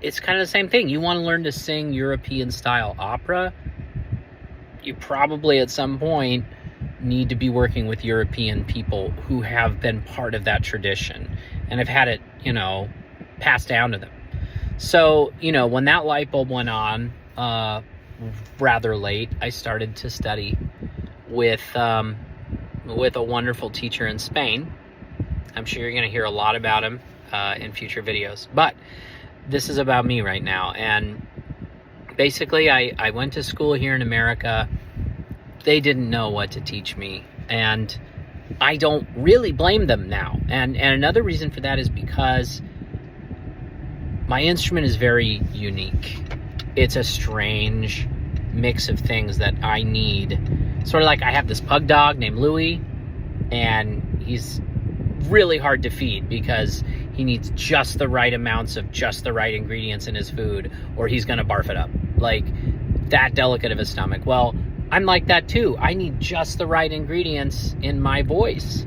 it's kind of the same thing. You want to learn to sing European-style opera, you probably at some point need to be working with European people who have been part of that tradition and have had it, passed down to them. So, when that light bulb went on, rather late, I started to study with a wonderful teacher in Spain. I'm sure you're going to hear a lot about him in future videos, but this is about me right now. And basically, I went to school here in America. They didn't know what to teach me, and I don't really blame them now. And another reason for that is because my instrument is very unique. It's a strange mix of things that I need. Sort of like I have this pug dog named Louie, and he's really hard to feed because he needs just the right amounts of just the right ingredients in his food, or he's going to barf it up. Like, that delicate of a stomach. Well, I'm like that too. I need just the right ingredients in my voice.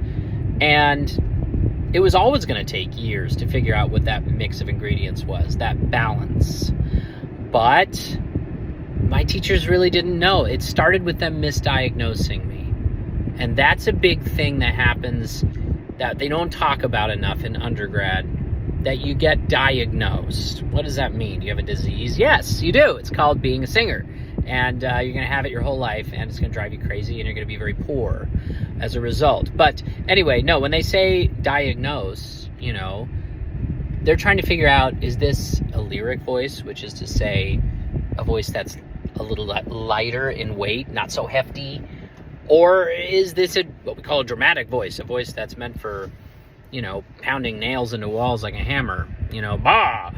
And it was always going to take years to figure out what that mix of ingredients was, that balance. But my teachers really didn't know. It started with them misdiagnosing me. And that's a big thing that happens that they don't talk about enough in undergrad, that you get diagnosed. What does that mean? Do you have a disease? Yes, you do. It's called being a singer. And you're going to have it your whole life, and it's going to drive you crazy, and you're going to be very poor as a result. But anyway, no, when they say diagnose, they're trying to figure out, is this a lyric voice, which is to say a voice that's a little lighter in weight, not so hefty, or is this what we call a dramatic voice, a voice that's meant for, pounding nails into walls like a hammer, bah!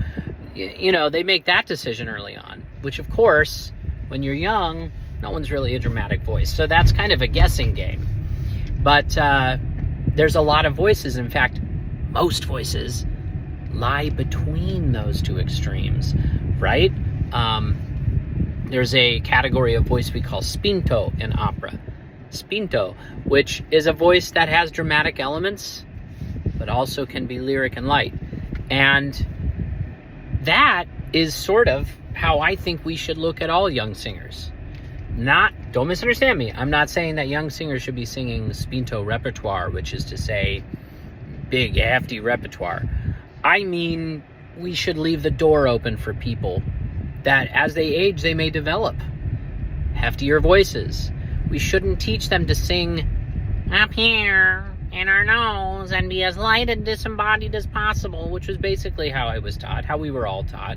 They make that decision early on, which of course, when you're young, no one's really a dramatic voice. So that's kind of a guessing game. But there's a lot of voices. In fact, most voices lie between those two extremes, right? There's a category of voice we call spinto in opera. Spinto, which is a voice that has dramatic elements, but also can be lyric and light. And that is sort of how I think we should look at all young singers. Don't misunderstand me. I'm not saying that young singers should be singing spinto repertoire, which is to say big, hefty repertoire. I mean, we should leave the door open for people that as they age, they may develop heftier voices. We shouldn't teach them to sing up here in our nose and be as light and disembodied as possible, which was basically how I was taught, how we were all taught.